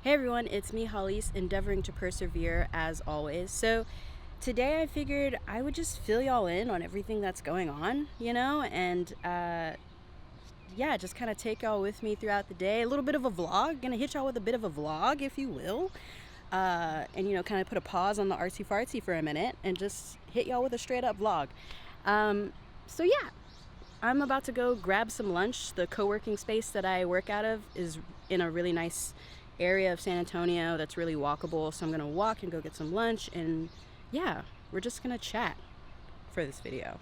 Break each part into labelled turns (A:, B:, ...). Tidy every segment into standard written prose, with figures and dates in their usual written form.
A: Hey everyone, it's me Hallease, endeavoring to persevere as always. So today I figured I would just fill y'all in on everything that's going on, and just kind of take y'all with me throughout the day. A little bit of a vlog, gonna hit y'all with a bit of a vlog, if you will. And kind of put a pause on the artsy fartsy for a minute and just hit y'all with a straight up vlog. So yeah, I'm about to go grab some lunch. The co-working space that I work out of is in a really nice area of San Antonio that's really walkable. So I'm gonna walk and go get some lunch, and yeah, we're just gonna chat for this video.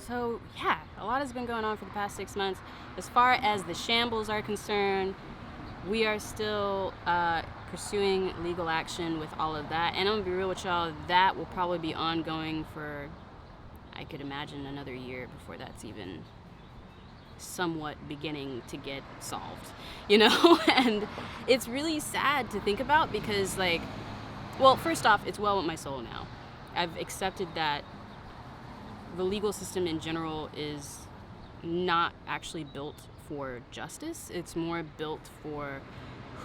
A: So yeah, a lot has been going on for the past 6 months. As far as the shambles are concerned, we are still pursuing legal action with all of that. And I'm gonna be real with y'all, that will probably be ongoing for, I could imagine, another year before that's even somewhat beginning to get solved, And it's really sad to think about because, first off, it's well with my soul now. I've accepted that the legal system in general is not actually built for justice. It's more built for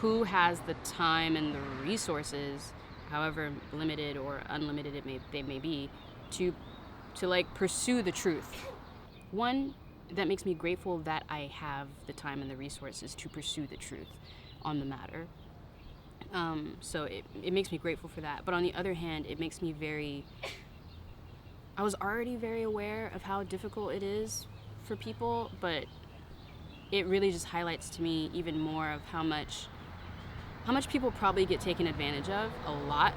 A: who has the time and the resources, however limited or unlimited they may be, to pursue the truth. One, that makes me grateful that I have the time and the resources to pursue the truth on the matter. So it makes me grateful for that. But on the other hand, it makes me I was already very aware of how difficult it is for people, but it really just highlights to me even more of how much people probably get taken advantage of a lot.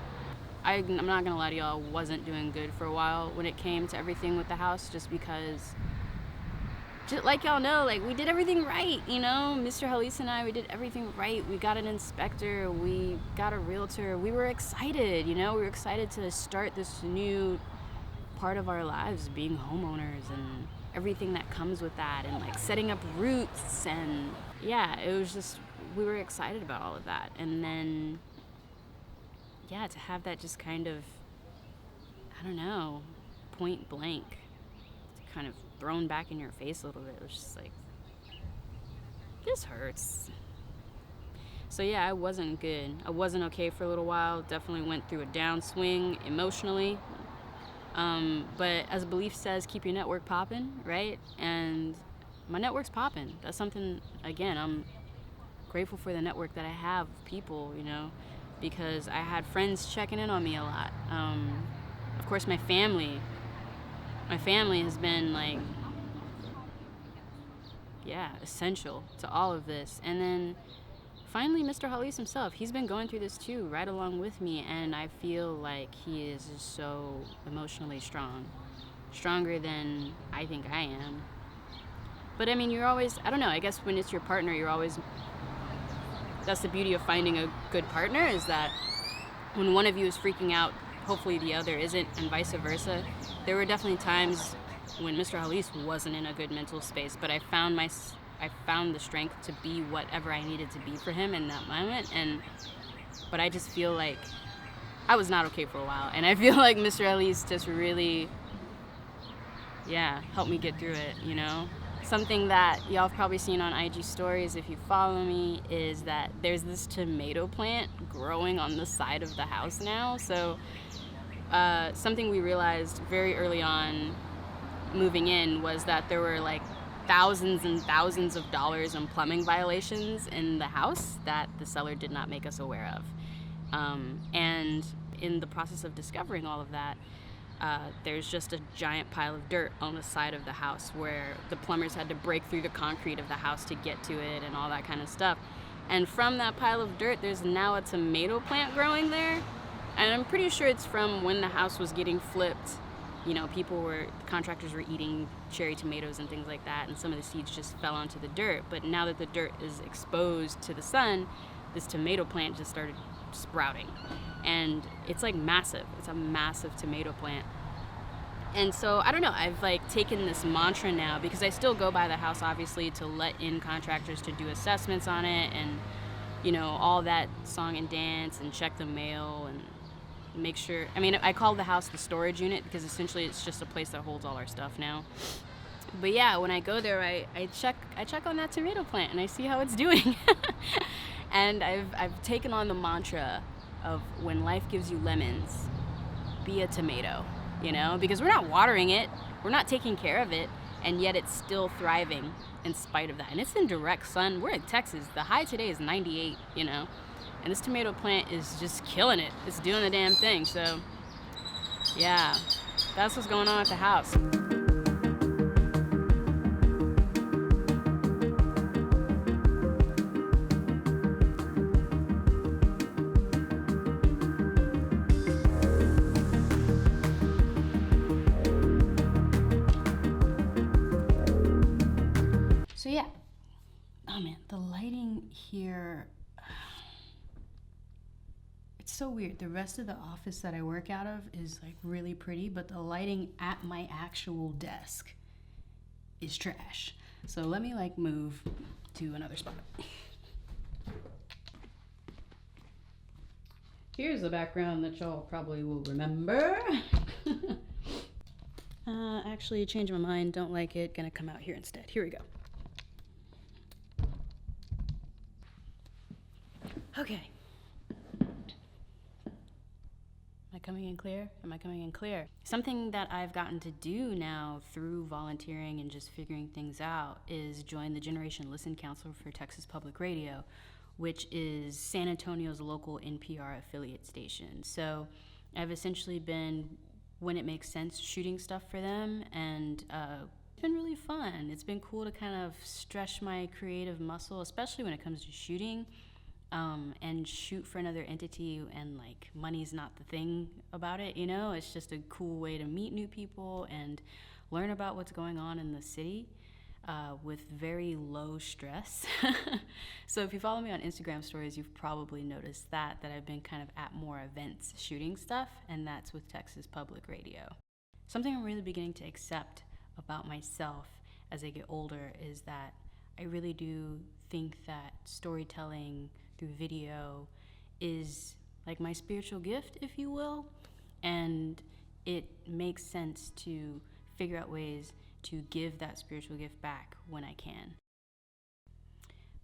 A: I'm not gonna lie to y'all, wasn't doing good for a while when it came to everything with the house, just because, like y'all know, we did everything right, Mr. Hallease and I, we did everything right. We got an inspector, we got a realtor, we were excited, we were excited to start this new part of our lives, being homeowners and everything that comes with that, and setting up roots, and yeah, it was just, we were excited about all of that. And then to have that just kind of, I don't know, point blank kind of thrown back in your face a little bit, it was just this hurts. So yeah, I wasn't good. I wasn't okay for a little while. Definitely went through a downswing emotionally. But as belief says, keep your network popping, right? And my network's popping. That's something, again, I'm grateful for the network that I have of people, because I had friends checking in on me a lot. Of course, my family has been essential to all of this. And then finally, Mr. Hallease himself, he's been going through this too, right along with me, and I feel like he is just so emotionally strong. Stronger than I think I am. But I mean, you're always, I don't know, I guess when it's your partner, that's the beauty of finding a good partner, is that when one of you is freaking out, hopefully the other isn't, and vice versa. There were definitely times when Mr. Hallease wasn't in a good mental space, but I found the strength to be whatever I needed to be for him in that moment. But I just feel like I was not okay for a while, and I feel like Mr. Hallease just really, helped me get through it, Something that y'all have probably seen on IG stories if you follow me is that there's this tomato plant growing on the side of the house now. So something we realized very early on moving in was that there were thousands and thousands of dollars in plumbing violations in the house that the seller did not make us aware of. And in the process of discovering all of that, there's just a giant pile of dirt on the side of the house where the plumbers had to break through the concrete of the house to get to it and all that kind of stuff. And from that pile of dirt, there's now a tomato plant growing there. And I'm pretty sure it's from when the house was getting flipped contractors were eating cherry tomatoes and things like that, and some of the seeds just fell onto the dirt. But now that the dirt is exposed to the sun, this tomato plant just started sprouting. And it's like massive. It's a massive tomato plant. And so, I don't know, I've like taken this mantra now, because I still go by the house, obviously, to let in contractors to do assessments on it and, all that song and dance and check the mail and make sure. I call the house the storage unit, because essentially it's just a place that holds all our stuff now. But yeah, when I go there, I check on that tomato plant and I see how it's doing. And I've taken on the mantra of, when life gives you lemons, be a tomato, because we're not watering it, we're not taking care of it, and yet it's still thriving in spite of that. And it's in direct sun. We're in Texas. The high today is 98, and this tomato plant is just killing it. It's doing the damn thing. So yeah, that's what's going on at the house. So yeah, oh man, the lighting here, it's so weird. The rest of the office that I work out of is like really pretty, but the lighting at my actual desk is trash. So let me like move to another spot. Here's the background that y'all probably will remember. Actually, changed my mind, don't like it, gonna come out here instead. Here we go. Okay. Am I coming in clear? Am I coming in clear? Something that I've gotten to do now through volunteering and just figuring things out is join the Generation Listen Council for Texas Public Radio, which is San Antonio's local NPR affiliate station. So I've essentially been, when it makes sense, shooting stuff for them, and it's been really fun. It's been cool to kind of stretch my creative muscle, especially when it comes to shooting. And shoot for another entity, and like money's not the thing about it, it's just a cool way to meet new people and learn about what's going on in the city with very low stress. So if you follow me on Instagram stories, you've probably noticed that I've been kind of at more events shooting stuff, and that's with Texas Public Radio. Something I'm really beginning to accept about myself as I get older is that I really do think that storytelling through video is like my spiritual gift, if you will, and it makes sense to figure out ways to give that spiritual gift back when I can.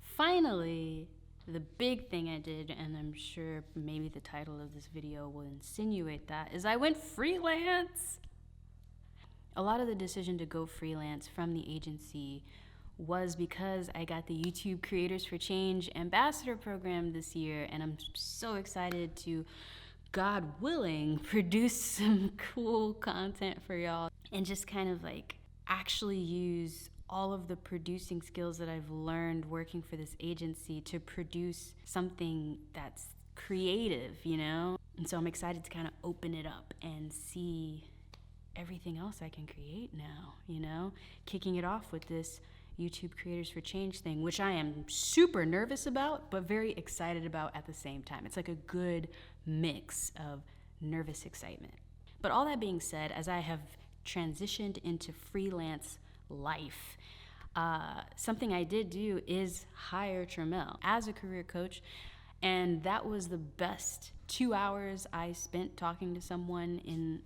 A: Finally, the big thing I did, and I'm sure maybe the title of this video will insinuate that, is I went freelance. A lot of the decision to go freelance from the agency was because I got the YouTube Creators for Change Ambassador Program this year, and I'm so excited to, God willing, produce some cool content for y'all and just kind of like actually use all of the producing skills that I've learned working for this agency to produce something that's creative, And so I'm excited to kind of open it up and see everything else I can create now, Kicking it off with this YouTube Creators for Change thing, which I am super nervous about, but very excited about at the same time. It's like a good mix of nervous excitement. But all that being said, as I have transitioned into freelance life, something I did do is hire Trammell as a career coach, and that was the best 2 hours I spent talking to someone in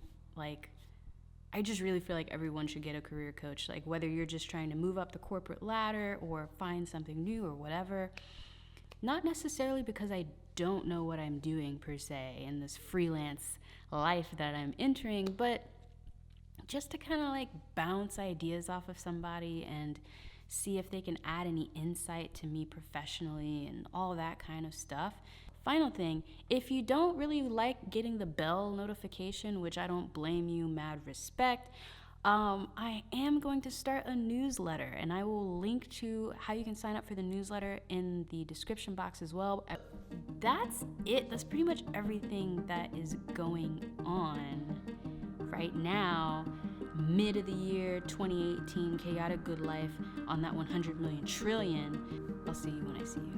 A: I just really feel like everyone should get a career coach, like whether you're just trying to move up the corporate ladder or find something new or whatever. Not necessarily because I don't know what I'm doing per se in this freelance life that I'm entering, but just to kind of like bounce ideas off of somebody and see if they can add any insight to me professionally and all that kind of stuff. Final thing, if you don't really like getting the bell notification, which I don't blame you, mad respect, I am going to start a newsletter, and I will link to how you can sign up for the newsletter in the description box as well. That's it. That's pretty much everything that is going on right now, mid of the year 2018, chaotic good life on that 100 million trillion. I'll see you when I see you.